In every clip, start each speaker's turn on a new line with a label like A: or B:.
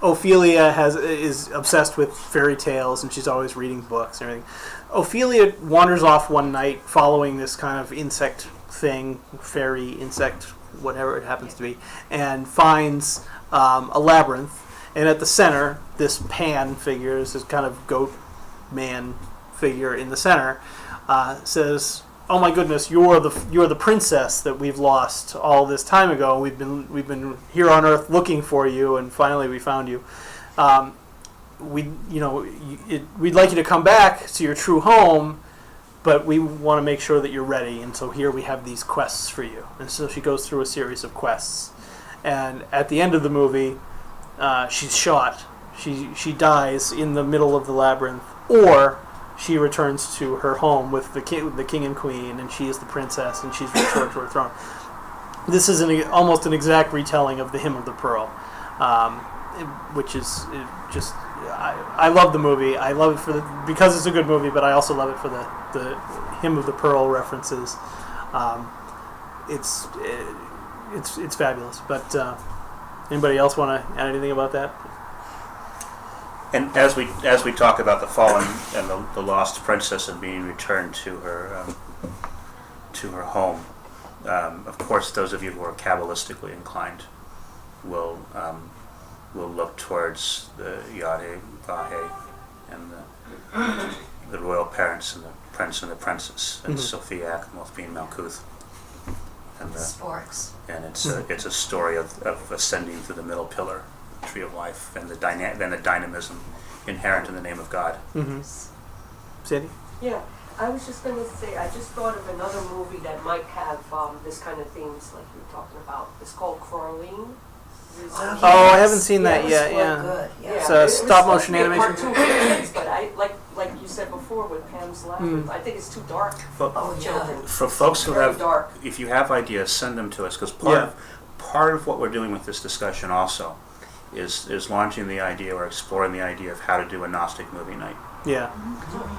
A: Ophelia is obsessed with fairy tales, and she's always reading books and everything. Ophelia wanders off one night following this kind of insect thing, fairy insect, whatever it happens to be, and finds a labyrinth. And at the center, this Pan figure, this kind of goat man figure in the center, says, "Oh my goodness, you're the princess that we've lost all this time ago. We've been here on Earth looking for you, and finally we found you. We'd like you to come back to your true home, but we want to make sure that you're ready. And so here we have these quests for you." And so she goes through a series of quests, and at the end of the movie, she's shot. She dies in the middle of the labyrinth, or she returns to her home with the king and queen, and she is the princess, and she's restored to her throne. This is almost an exact retelling of the Hymn of the Pearl, which is just. I love the movie. I love it because it's a good movie, but I also love it for the Hymn of the Pearl references. It's fabulous. But anybody else want to add anything about that?
B: And as we talk about the fallen and the lost princess and being returned to her home, of course, those of you who are Kabbalistically inclined will look towards the Yahweh, Vahe, and the royal parents and the prince and the princess, and Sophia Akhmoth being Malkuth. And
C: Sporks.
B: And it's a story of ascending through the middle pillar, tree of life, and the dynamism inherent in the name of God.
A: Mm-hmm. Sandy?
D: Yeah, I was just going to say, I just thought of another movie that might have this kind of themes like you were talking about. It's called Coraline.
A: Oh, I haven't seen that yet.
C: Yeah, good. Yeah.
A: It's a stop motion animation.
D: Cartoon for kids, but like you said before with Pam's Labyrinth, I think it's too dark for children.
B: For folks who
D: Very
B: have,
D: dark.
B: if you have ideas, send them to us, because part of what we're doing with this discussion also is launching the idea or exploring the idea of how to do a Gnostic movie night.
A: Yeah.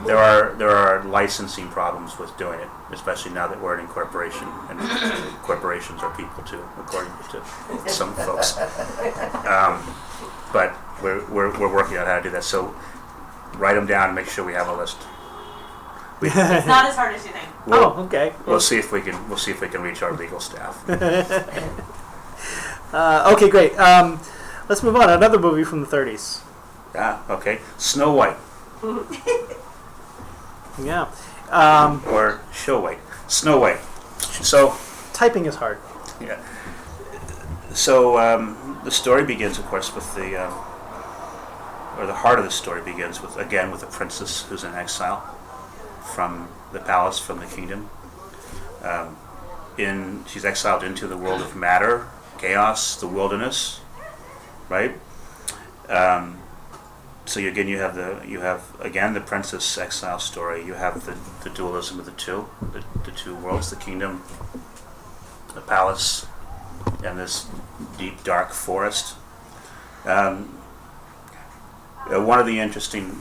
B: There are licensing problems with doing it, especially now that we're an incorporation, and corporations are people too, according to some folks. But we're working on how to do that. So write them down and make sure we have a list.
E: It's not as hard as you think.
A: Okay.
B: We'll see if we can reach our legal staff.
A: Okay, great. Let's move on. Another movie from the 30s.
B: Okay. Snow White.
A: Yeah.
B: Or Show White. Snow White. So
A: typing is hard.
B: Yeah. So the story begins, of course, with the heart of the story begins with a princess who's in exile from the palace, from the kingdom. She's exiled into the world of matter, chaos, the wilderness, right? So you have the princess exile story. You have the dualism of the two worlds, the kingdom, the palace, and this deep dark forest. One of the interesting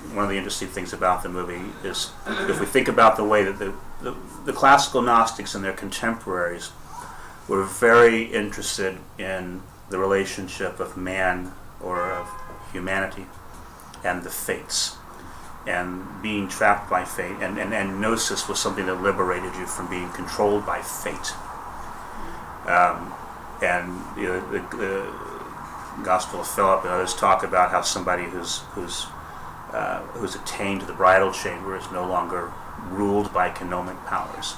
B: things about the movie is if we think about the way that the classical Gnostics and their contemporaries were very interested in the relationship of man or of humanity and the fates, and being trapped by fate, and gnosis was something that liberated you from being controlled by fate. And the Gospel of Philip and others talk about how somebody who's attained the bridal chamber is no longer ruled by economic powers.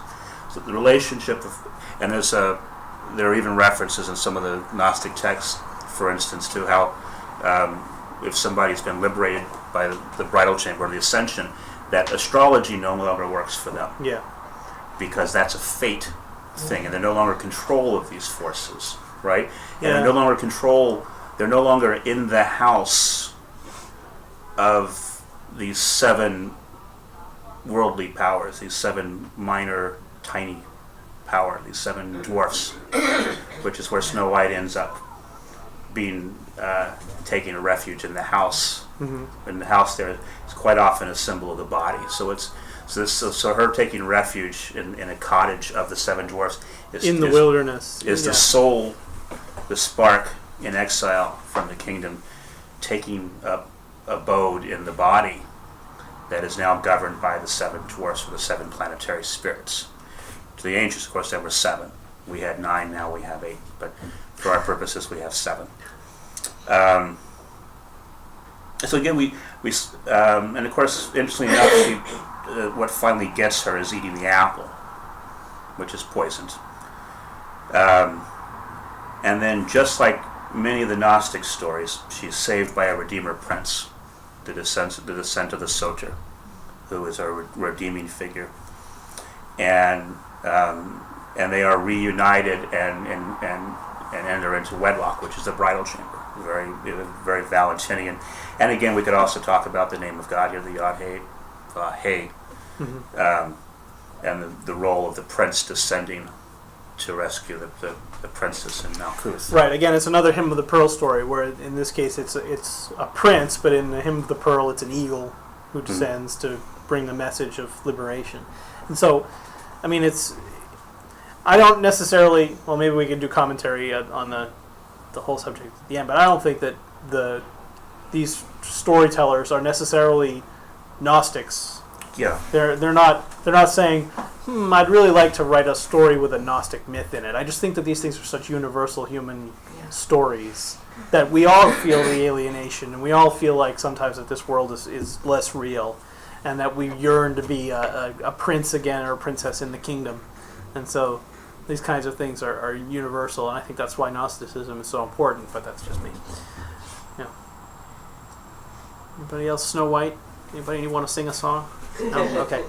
B: So the relationship of, and there are even references in some of the Gnostic texts, for instance, to how if somebody's been liberated by the bridal chamber or the ascension, that astrology no longer works for them.
A: Yeah.
B: Because that's a fate thing, and they're no longer in control of these forces, right? And
A: Yeah.
B: they're no longer in the house of these 7 worldly powers, these 7 minor, tiny power, these 7 dwarfs, which is where Snow White ends up being taking a refuge in the house. Mm-hmm. In the house there is quite often a symbol of the body. So her taking refuge in a cottage of the 7 dwarfs is
A: in the wilderness
B: is the soul, the spark in exile from the kingdom, taking up abode in the body that is now governed by the 7 dwarfs or the 7 planetary spirits. To the ancients, of course, there were 7. We had 9, now we have 8. But for our purposes, we have 7. So again, and of course, interestingly enough, what finally gets her is eating the apple, which is poisoned. And then, just like many of the Gnostic stories, she's saved by a Redeemer Prince, the descent of the Soter, who is a redeeming figure, and they are reunited and enter into wedlock, which is the bridal chamber. Very Valentinian. And again, we could also talk about the name of God here, the Yod Hey, and the role of the prince descending to rescue the princess in Malkuth.
A: Right. Again, it's another Hymn of the Pearl story, where in this case it's a prince, but in the Hymn of the Pearl it's an eagle who descends to bring the message of liberation. And so, I mean, I don't necessarily. Well, maybe we can do commentary on the whole subject at the end, but I don't think that these storytellers are necessarily Gnostics.
B: Yeah.
A: They're not saying, I'd really like to write a story with a Gnostic myth in it. I just think that these things are such universal human stories that we all feel the alienation, and we all feel like sometimes that this world is less real, and that we yearn to be a prince again or a princess in the kingdom. And so these kinds of things are universal, and I think that's why Gnosticism is so important, but that's just me. Yeah. Anybody else Snow White? Anybody want to sing a song? No? Okay.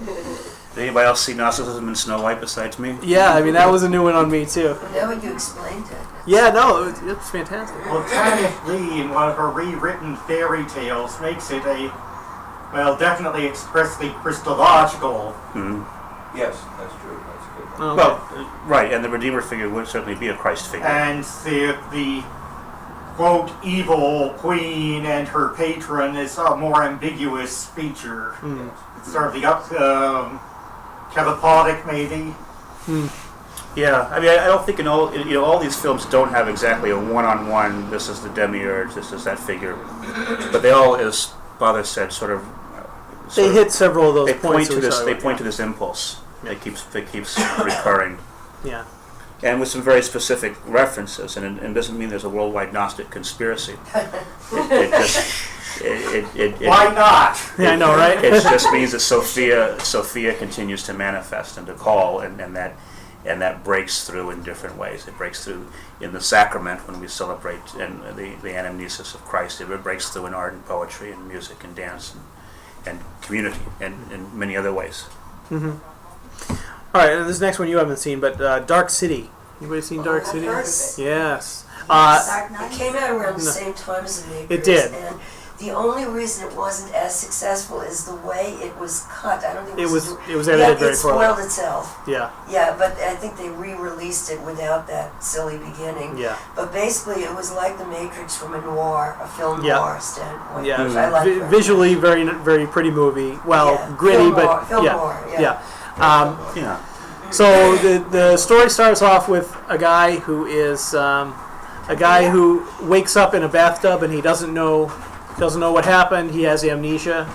B: Did anybody else see Gnosticism in Snow White besides me?
A: Yeah, I mean, that was a new one on me, too.
C: Now you explained it.
A: Yeah, no, it was fantastic.
F: Well, Janet Lee, in one of her rewritten fairy tales, makes it definitely expressly Christological.
B: Mm-hmm.
G: Yes, that's true. That's a good one.
A: Okay.
B: Well, right, and the Redeemer figure would certainly be a Christ figure.
F: And the quote, evil queen and her patron is a more ambiguous feature. It's sort of the Calipodic, maybe.
B: Yeah, I mean, I don't think all these films don't have exactly a one-on-one. This is the demiurge. This is that figure, but they all, as Father said,
A: they hit several of those
B: they
A: points.
B: They point to this impulse that keeps recurring.
A: Yeah.
B: And with some very specific references, and it doesn't mean there's a worldwide Gnostic conspiracy.
F: Why not?
A: Yeah, I know, right?
B: It just means that Sophia continues to manifest and to call, and that breaks through in different ways. It breaks through in the sacrament when we celebrate and the anamnesis of Christ. It breaks through in art and poetry and music and dance and community and in many other ways.
A: Mm-hmm. All right, and this next one you haven't seen, but Dark City. Anybody seen Dark City?
C: I've heard of it.
A: Yes.
C: It came out around the same time as The Makers.
A: It did.
C: And the only reason it wasn't as successful is the way it was cut. I don't think
A: It was edited
C: it
A: very poorly.
C: spoiled itself.
A: Yeah.
C: Yeah, but I think they re-released it without that silly beginning.
A: Yeah.
C: But basically, it was like The Matrix from a film noir standpoint.
A: Yeah.
C: Which I like very
A: Visually, very very pretty movie. Well,
C: Yeah.
A: gritty,
C: Film
A: but
C: noir, film
A: yeah.
C: noir, yeah.
A: Yeah.
B: Yeah.
A: So the story starts off with a guy who wakes up in a bathtub and he doesn't know what happened. He has amnesia.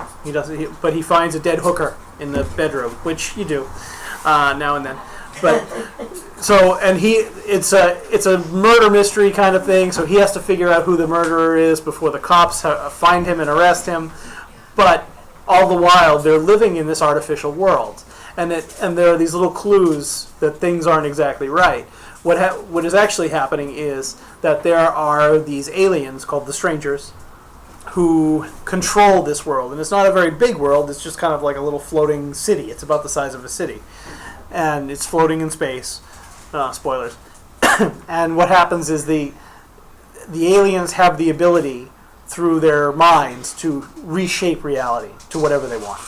A: But he finds a dead hooker in the bedroom, which you do now and then. But it's a murder mystery kind of thing. So he has to figure out who the murderer is before the cops find him and arrest him. But all the while, they're living in this artificial world. And there are these little clues that things aren't exactly right. What is actually happening is that there are these aliens called the Strangers who control this world. And it's not a very big world. It's just kind of like a little floating city. It's about the size of a city. And it's floating in space. Spoilers. And what happens is the aliens have the ability through their minds to reshape reality to whatever they want.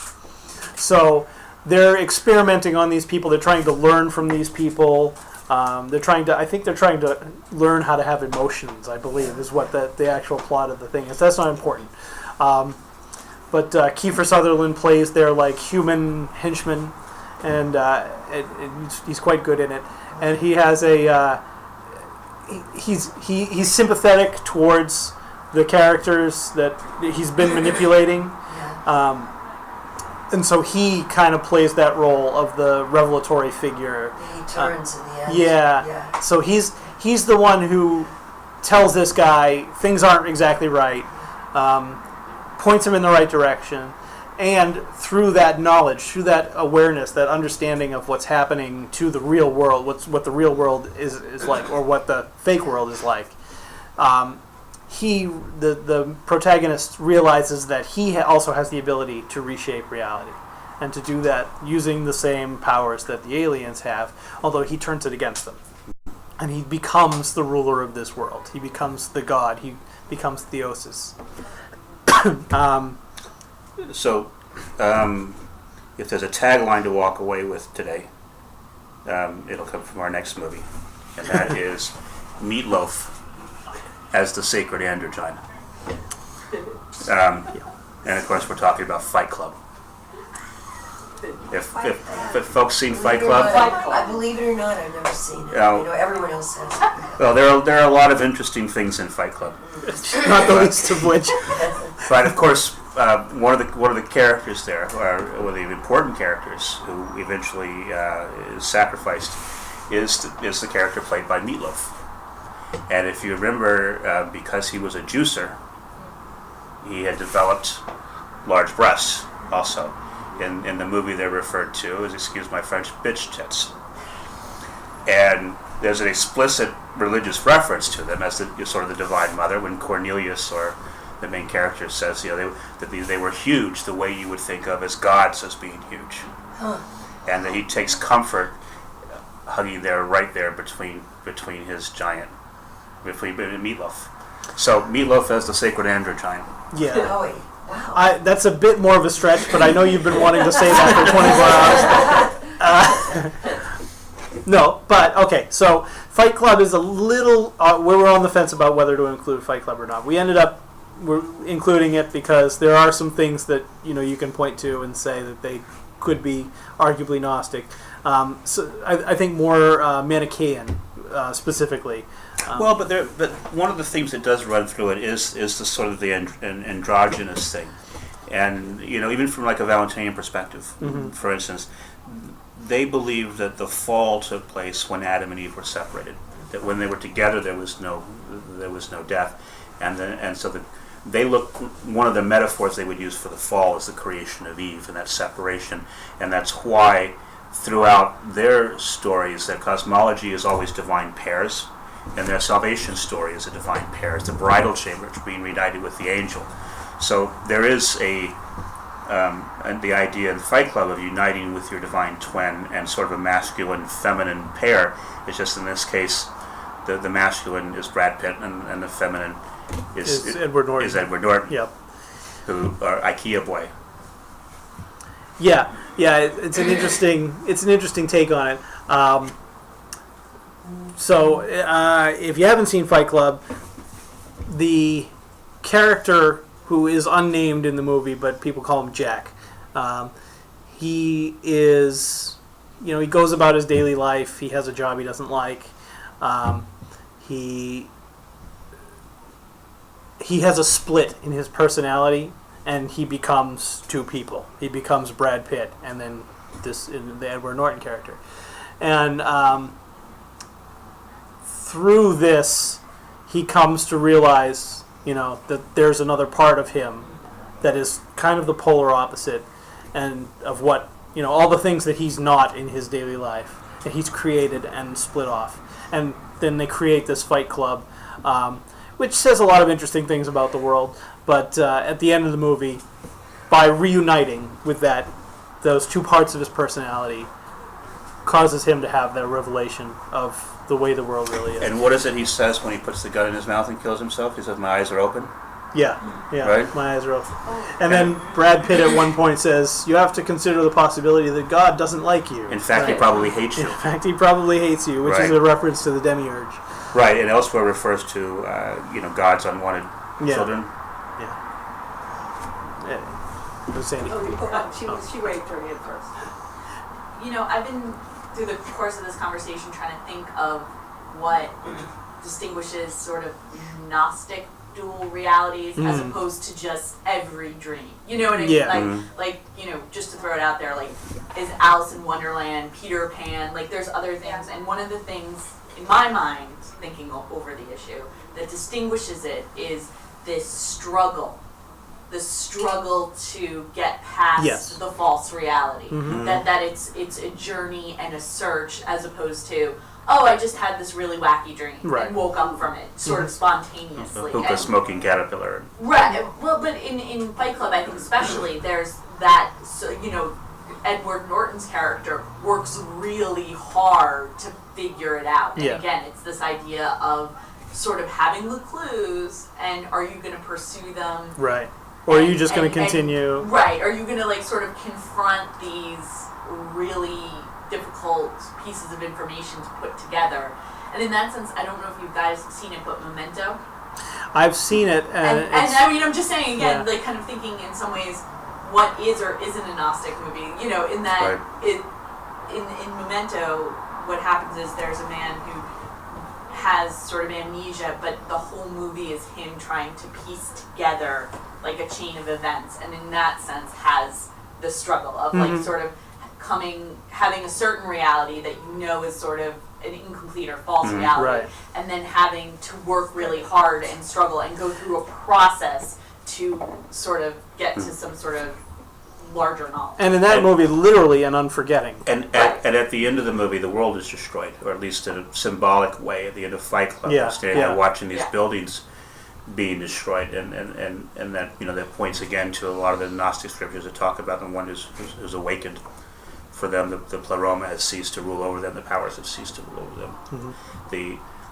A: So they're experimenting on these people. They're trying to learn from these people. I think they're trying to learn how to have emotions, I believe, is what the actual plot of the thing is. That's not important. But Kiefer Sutherland plays their human henchman, and he's quite good in it. And he has he's sympathetic towards the characters that he's been manipulating.
C: Yeah.
A: And so he kind of plays that role of the revelatory figure.
C: He turns in the end.
A: Yeah. So he's the one who tells this guy things aren't exactly right, points him in the right direction, and through that knowledge, through that awareness, that understanding of what's happening to the real world, what the real world is like, or what the fake world is like, the protagonist realizes that he also has the ability to reshape reality, and to do that using the same powers that the aliens have, although he turns it against them. And he becomes the ruler of this world. He becomes the god. He becomes Theosis.
B: So, if there's a tagline to walk away with today, it'll come from our next movie, and that is Meatloaf as the sacred androgyne. And of course, we're talking about Fight Club. If folks seen Fight Club,
C: I believe it or not, I've never seen it.
B: Yeah.
C: You know, everyone else has.
B: well, there are a lot of interesting things in Fight Club.
A: Not the least of which.
B: But of course, one of the characters there, or one of the important characters who eventually is sacrificed, is the character played by Meatloaf. And if you remember, because he was a juicer, he had developed large breasts. Also, in the movie, they're referred to as, excuse my French, bitch tits. And there's an explicit religious reference to them as the sort of the Divine Mother when Cornelius, or the main character, says, that they were huge, the way you would think of as gods as being huge, and that he takes comfort hugging right there between his giant, between Meatloaf. So Meatloaf as the sacred androgyne.
C: Yeah.
A: Yeah.
C: Wow.
A: That's a bit more of a stretch, but I know you've been wanting to say that for 24 hours. No, but okay. So Fight Club is a little. We were on the fence about whether to include Fight Club or not. We ended up including it because there are some things that you can point to and say that they could be arguably Gnostic. So I think more Manichaean specifically.
B: Well, but one of the themes that does run through it is the sort of the androgynous thing, and even from like a Valentinian perspective, for instance, they believe that the fall took place when Adam and Eve were separated. That when they were together, there was no death, and so they look. One of the metaphors they would use for the fall is the creation of Eve and that separation, and that's why throughout their stories, their cosmology is always divine pairs. And their salvation story is a divine pair. It's the bridal chamber being reunited with the angel. So there is the idea in Fight Club of uniting with your divine twin and sort of a masculine-feminine pair. It's just in this case, the masculine is Brad Pitt and the feminine is
A: Edward Norton.
B: Yep. Who are IKEA boy.
A: Yeah. It's an interesting take on it. So, if you haven't seen Fight Club, the character who is unnamed in the movie, but people call him Jack, he is, he goes about his daily life. He has a job he doesn't like. He has a split in his personality, and he becomes two people. He becomes Brad Pitt, and then the Edward Norton character, and through this, he comes to realize, that there's another part of him that is kind of the polar opposite, and of what, all the things that he's not in his daily life, that he's created and split off. And then they create this Fight Club, which says a lot of interesting things about the world, but at the end of the movie, by reuniting with those two parts of his personality, causes him to have that revelation of the way the world really is.
B: And what is it he says when he puts the gun in his mouth and kills himself? He says, "My eyes are open."
A: Yeah,
B: Right?
A: My eyes are open. And then Brad Pitt at one point says, "You have to consider the possibility that God doesn't like you."
B: In fact, he probably hates you.
A: In fact, he probably hates you, which is
B: Right.
A: a reference to the demiurge.
B: Right, and elsewhere refers to God's unwanted children.
A: Yeah. It was Sandy.
D: She waved her hand first.
E: I've been through the course of this conversation trying to think of what distinguishes sort of Gnostic dual realities as opposed to just every dream. You know what I mean?
A: Yeah.
E: Like, just to throw it out there, like, is Alice in Wonderland, Peter Pan, like, there's other things. And one of the things, in my mind, thinking over the issue, that distinguishes it is this struggle. The struggle to get past the false reality. That it's a journey and a search as opposed to, oh, I just had this really wacky dream and woke up from it sort of spontaneously.
B: A hookah smoking caterpillar.
E: Right. Well, but in Fight Club, I think especially, there's that, Edward Norton's character works really hard to figure it out. And again, it's this idea of sort of having the clues, and are you going to pursue them?
A: Right. Or are you just going to continue?
E: Right. Are you going to like sort of confront these really difficult pieces of information to put together? And in that sense, I don't know if you guys have seen it, but Memento.
A: I've seen it, and
E: I mean, I'm just saying again, like kind of thinking in some ways, what is or isn't a Gnostic movie? In that in Memento, what happens is there's a man who has sort of amnesia, but the whole movie is him trying to piece together like a chain of events, and in that sense has the struggle of like sort of having a certain reality that is sort of an incomplete or false reality, and then having to work really hard and struggle and go through a process to sort of get to some sort of larger knowledge.
A: And in that movie, literally an unforgetting.
B: And at the end of the movie, the world is destroyed, or at least in a symbolic way. At the end of Fight Club, we're standing there watching these buildings being destroyed, and that that points again to a lot of the Gnostic scriptures that talk about the one who's awakened. For them, the pleroma has ceased to rule over them. The powers have ceased to rule over them.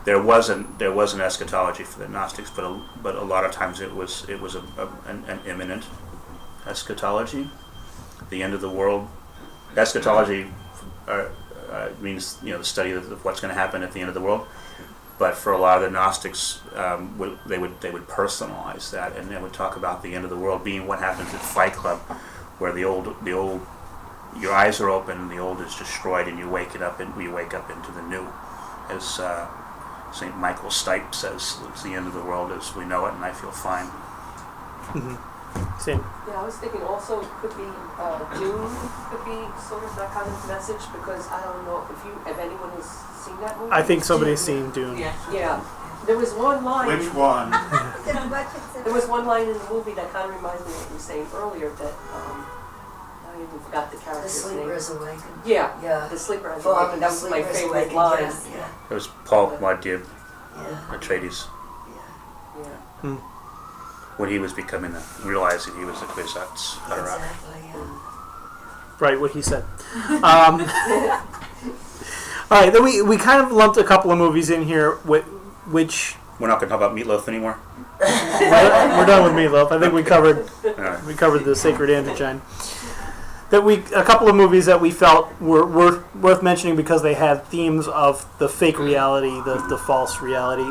B: There was an eschatology for the Gnostics, but a lot of times it was an imminent eschatology, the end of the world. Eschatology means the study of what's going to happen at the end of the world. But for a lot of the Gnostics, they would personalize that, and they would talk about the end of the world being what happens at Fight Club, where the old your eyes are open and the old is destroyed, and you wake up into the new. As St. Michael Stipe says, it's the end of the world as we know it, and I feel fine.
A: Same.
D: Yeah, I was thinking also it could be Dune could be sort of that kind of message, because I don't know if anyone has seen that movie.
A: I think somebody's seen Dune.
D: Yeah. There was one line.
F: Which one?
D: There was one line in the movie that kind of reminds me of what you were saying earlier, that I even forgot the
C: The
D: character's
C: sleeper
D: name.
C: is awakened.
D: Yeah, the sleeper is awakened. That was my favorite line.
C: Yeah.
B: It was Paul Atreides,
D: Yeah.
B: when he was realizing he was the Kwisatz Haderach.
C: Exactly. Yeah.
A: Right, what he said. All right, then we kind of lumped a couple of movies in here, which
B: We're not going to talk about Meatloaf anymore.
A: we're done with Meatloaf. I think we covered
B: Right.
A: the sacred androgyne. A couple of movies that we felt were worth mentioning because they had themes of the fake reality, the false reality.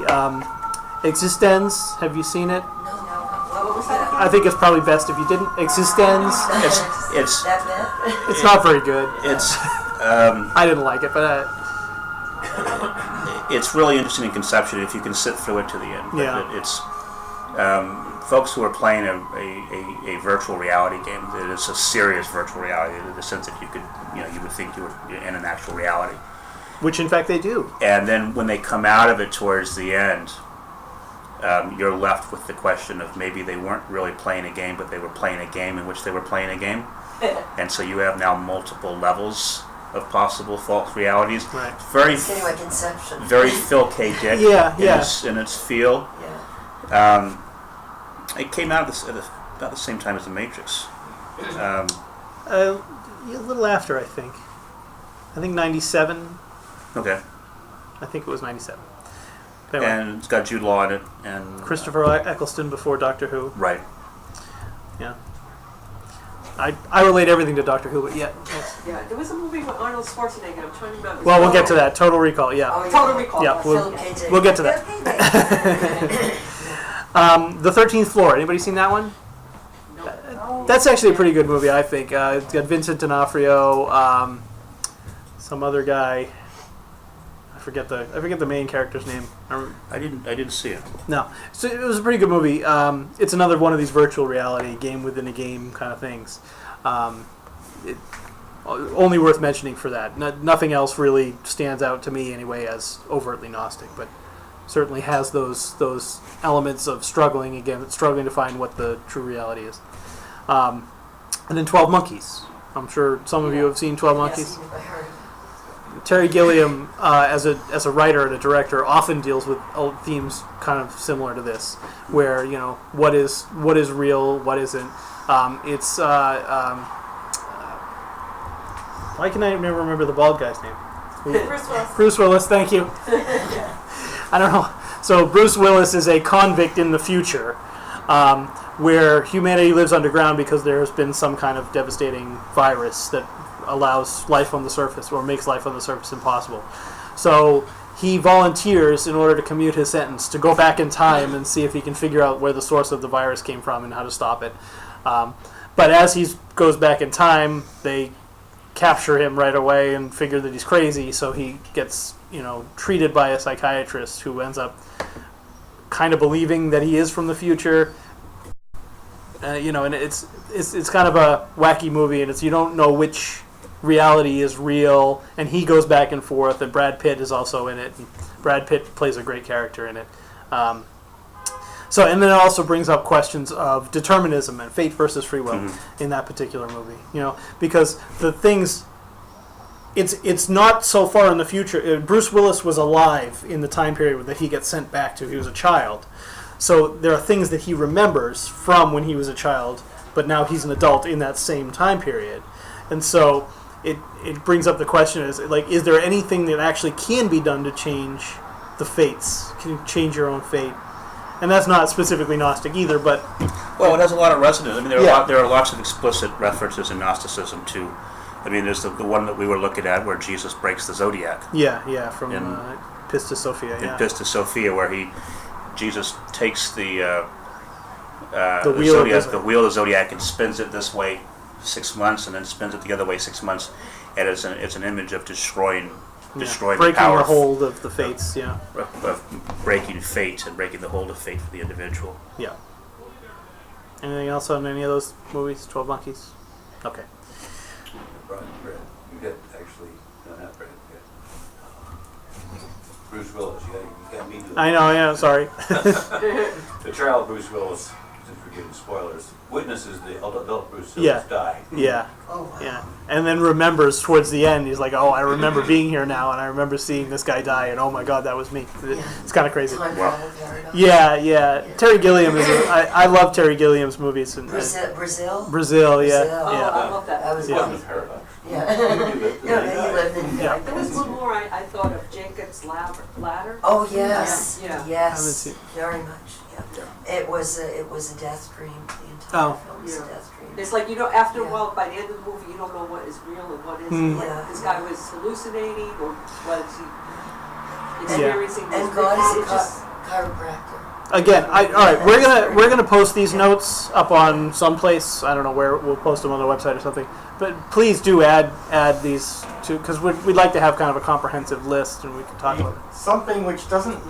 A: Existence, have you seen it?
C: No. What was that?
A: I think it's probably best if you didn't. Existence,
B: It's
C: That bad?
A: it's not very good.
B: it's
A: I didn't like it, but
B: it's really interesting in conception if you can sit through it to the end. But
A: Yeah.
B: it's folks who are playing a virtual reality game. It's a serious virtual reality in the sense that you would think you were in an actual reality.
A: which in fact they do.
B: And then when they come out of it towards the end, you're left with the question of maybe they weren't really playing a game, but they were playing a game in which they were playing a game. And so you have now multiple levels of possible false realities.
A: Right.
C: It's getting like Inception.
B: Very Phil K. Dick in its feel.
C: Yeah.
B: It came out at about the same time as The Matrix.
A: A little after, I think. I think 97.
B: Okay.
A: I think it was 97. Anyway,
B: And it's got Jude Law in it. And
A: Christopher Eccleston before Doctor Who.
B: Right.
A: Yeah. I relate everything to Doctor Who, but yeah.
D: Yeah, there was a movie with Arnold Schwarzenegger. I'm trying to remember.
A: Well, we'll get to that. Total Recall, yeah.
C: Oh, yeah.
D: Total Recall.
A: Yeah,
C: Philip K. Dick.
A: we'll get to that. The 13th Floor. Anybody seen that one? That's actually a pretty good movie, I think. It's got Vincent D'Onofrio, some other guy. I forget the main character's name.
B: I didn't see it.
A: No, so it was a pretty good movie. It's another one of these virtual reality game within a game kind of things. Only worth mentioning for that. Nothing else really stands out to me anyway as overtly Gnostic, but certainly has those elements of struggling to find what the true reality is. And then 12 Monkeys. I'm sure some of you have seen 12 Monkeys.
C: Yes, I heard.
A: Terry Gilliam, as a writer and a director, often deals with themes kind of similar to this, where what is real, what isn't. It's why can I never remember the bald guy's name?
E: Bruce Willis.
A: Bruce Willis, thank you. I don't know. So Bruce Willis is a convict in the future, where humanity lives underground because there has been some kind of devastating virus that allows life on the surface or makes life on the surface impossible. So he volunteers in order to commute his sentence to go back in time and see if he can figure out where the source of the virus came from and how to stop it. But as he goes back in time, they capture him right away and figure that he's crazy, so he gets treated by a psychiatrist who ends up kind of believing that he is from the future. And it's kind of a wacky movie, and you don't know which reality is real, and he goes back and forth, and Brad Pitt is also in it. And Brad Pitt plays a great character in it. And then it also brings up questions of determinism and fate versus free will in that particular movie. Because the things, it's not so far in the future. Bruce Willis was alive in the time period that he gets sent back to. He was a child. So there are things that he remembers from when he was a child, but now he's an adult in that same time period. And so it brings up the question, is there anything that actually can be done to change the fates? Can you change your own fate? And that's not specifically Gnostic either, but...
B: Well, it has a lot of resonance. I mean, there are lots of explicit references in Gnosticism to... I mean, there's the one that we were looking at where Jesus breaks the zodiac.
A: Yeah, from Pistis Sophia,
B: in Pistis Sophia, where Jesus takes the wheel of the zodiac and spins it this way 6 months, and then spins it the other way 6 months, and it's an image of destroying
A: breaking
B: the power
A: the hold of the fates,
B: of breaking fate and breaking the hold of fate for the individual.
A: Yeah. Anything else on any of those movies? 12 Monkeys? Okay.
G: Brad, you got actually, no, not Brad, you got Bruce Willis, you got me doing
A: I know, yeah, sorry.
G: The child Bruce Willis, since we're getting spoilers, witnesses the adult Bruce Willis die.
A: Yeah.
C: Oh, wow.
A: Yeah. And then remembers towards the end, he's like, oh, I remember being here now, and I remember seeing this guy die, and oh my god, that was me. It's kind of crazy.
C: Time travel paradox.
A: Yeah. Terry Gilliam I love Terry Gilliam's movies. And,
C: Brazil?
A: Brazil, yeah.
C: Brazil.
A: Yeah.
D: I love that.
C: That was
G: Wasn't
C: nice.
G: a paradox.
C: Yeah. He lived in
A: Yeah.
D: There was one more I thought of, Jacob's Ladder.
C: Oh yes,
D: Yeah.
A: Haven't
C: yes,
A: seen-
C: very much. Yeah. It was a death dream. The entire film was a
D: Yeah.
C: death dream.
D: It's like, after
C: Yeah.
D: a while, by the end of the movie, you don't know what is real and what isn't.
A: Hmm.
D: Like,
C: Yeah.
D: this guy was hallucinating, or was he
A: Yeah.
D: experiencing this?
C: And God is a
D: It just-
C: chiropractor.
A: Again, all right. We're gonna post these notes up on someplace. I don't know where. We'll post them on the website or something. But please do add these to, because we'd like to have kind of a comprehensive list, and we can talk about it.
F: Something which doesn't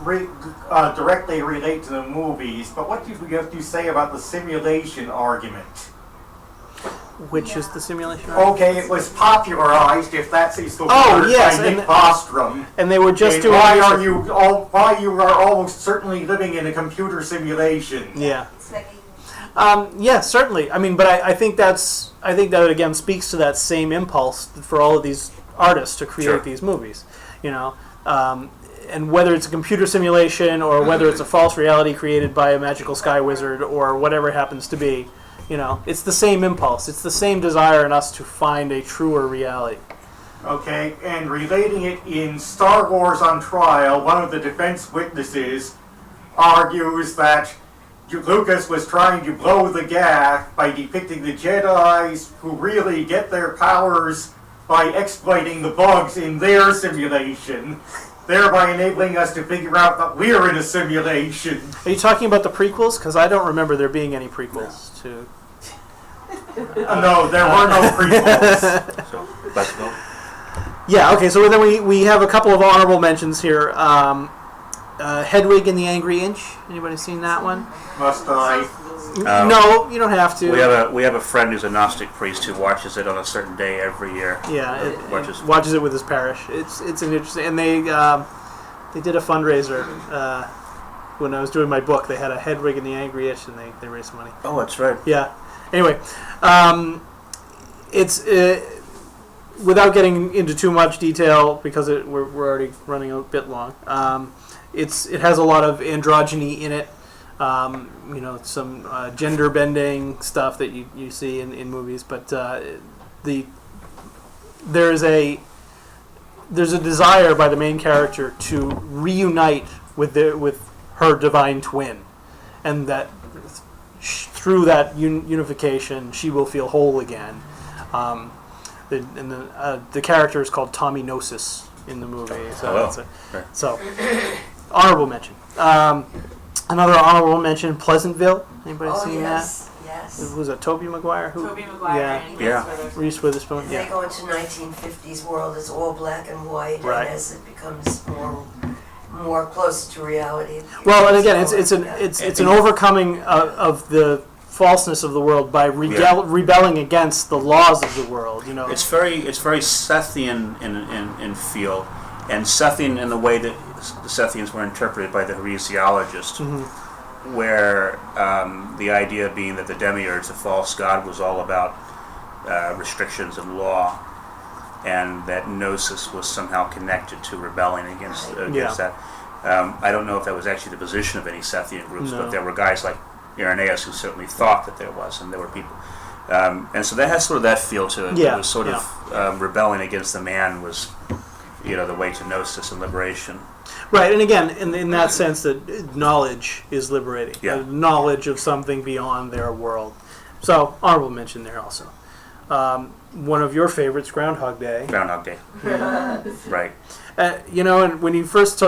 F: directly relate to the movies, but what do you have to say about the simulation argument?
A: Which is the simulation?
F: Okay, it was popularized, if that's the word,
A: yes,
F: by
A: and
F: Nick Bostrom.
A: And they were just
F: And
A: doing.
F: why you are almost certainly living in a computer simulation?
A: Yeah. Yeah, certainly. I mean, but I think that again speaks to that same impulse for all of these artists to create these movies. And whether it's a computer simulation or whether it's a false reality created by a magical sky wizard or whatever it happens to be, it's the same impulse. It's the same desire in us to find a truer reality.
F: Okay, and relating it in Star Wars on Trial, one of the defense witnesses argues that Lucas was trying to blow the gap by depicting the Jedis who really get their powers by exploiting the bugs in their simulation, thereby enabling us to figure out that we're in a simulation.
A: Are you talking about the prequels? Because I don't remember there being any prequels to.
F: No, there were no prequels.
B: So, let's go.
A: Yeah. Okay. So then we have a couple of honorable mentions here. Hedwig and the Angry Inch. Anybody seen that one?
F: Must I?
A: No, you don't have to.
B: We have a friend who's a Gnostic priest who watches it on a certain day every year.
A: Yeah, watches it with his parish. It's an interesting, and they did a fundraiser when I was doing my book. They had a Hedwig and the Angry Inch, and they raised some money.
B: Oh, that's right.
A: Yeah. Anyway, it's without getting into too much detail because we're already running a bit long. It has a lot of androgyny in it. Some gender bending stuff that you see in movies, but there's a desire by the main character to reunite with her divine twin, and that through that unification she will feel whole again. The character is called Tommy Gnosis in the movie, so honorable mention. Another honorable mention, Pleasantville. Anybody seen
C: yes,
A: that?
C: Yes.
A: Was it Tobey Maguire?
E: Tobey Maguire and
A: Reese Witherspoon.
C: They go into 1950s world. It's all black and white,
A: Right.
C: and as it becomes more close to reality.
A: Well, and again, it's an overcoming of the falseness of the world by rebelling against the laws of the world.
B: It's very Sethian in feel, and Sethian in the way that the Sethians were interpreted by the heresiologist, where the idea being that the demiurge, the false god, was all about restrictions and law, and that Gnosis was somehow connected to rebelling against that. I don't know if that was actually the position of any Sethian groups, but there were guys like Irenaeus who certainly thought that there was, and there were people. And so that has sort of that feel to it.
A: Yeah,
B: it was sort of rebelling against the man was, the way to Gnosis and liberation.
A: Right, and again, in that sense, that knowledge is liberating.
B: Yeah.
A: Knowledge of something beyond their world. So, honorable mention there also. One of your favorites, Groundhog Day.
B: Groundhog Day. Right.
A: And when you first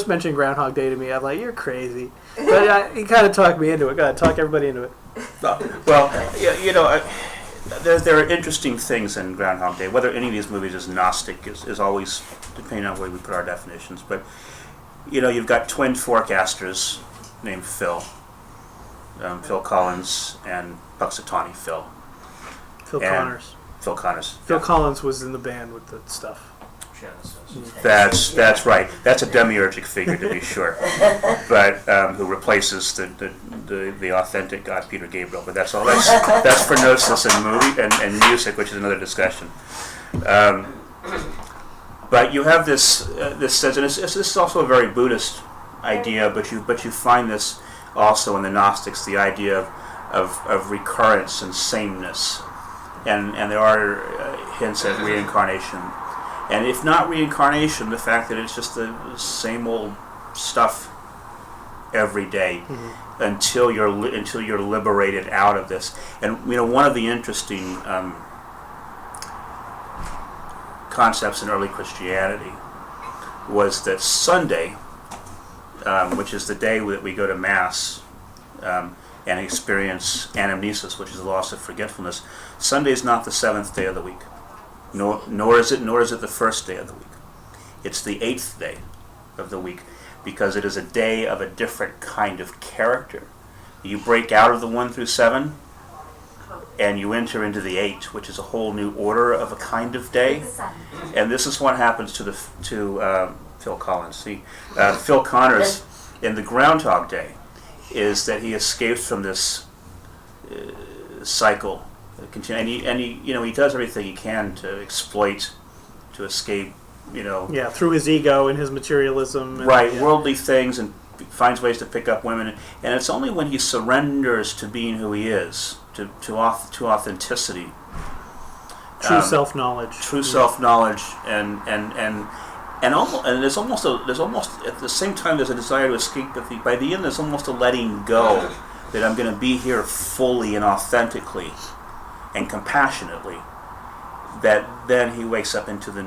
A: mentioned Groundhog Day to me, I'm like, you're crazy. But he kind of talked me into it. Got to talk everybody into it.
B: Well, there are interesting things in Groundhog Day. Whether any of these movies is Gnostic is always depending on the way we put our definitions. But you've got twin forecasters named Phil Collins and Puxatawny Phil.
A: Phil Connors.
B: Phil Connors.
A: Phil Collins was in the band with the stuff.
B: That's right. That's a demiurgic figure, to be sure, but who replaces the authentic God, Peter Gabriel. But that's all. That's for Gnosis and movie and music, which is another discussion. But you have this sense, and this is also a very Buddhist idea. But you find this also in the Gnostics, the idea of recurrence and sameness, and there are hints at reincarnation. And if not reincarnation, the fact that it's just the same old stuff every day until you're liberated out of this. And one of the interesting concepts in early Christianity was that Sunday, which is the day that we go to Mass and experience anamnesis, which is the loss of forgetfulness. Sunday is not the seventh day of the week. Nor is it the first day of the week. It's the eighth day of the week, because it is a day of a different kind of character. You break out of the 1 through 7, and you enter into the 8, which is a whole new order of a kind of day. And this is what happens to Phil Collins. Phil Connors in the Groundhog Day is that he escapes from this cycle. And he does everything he can to exploit, to escape,
A: through his ego and his materialism.
B: Worldly things, and finds ways to pick up women. And it's only when he surrenders to being who he is, to authenticity,
A: true self-knowledge,
B: and there's almost at the same time there's a desire to escape, but by the end there's almost a letting go that I'm going to be here fully and authentically and compassionately. That then he wakes up into the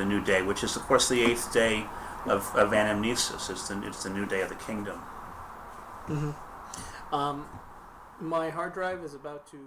B: new day, which is of course the 8th day of anamnesis. It's the new day of the kingdom.
A: My hard drive is about to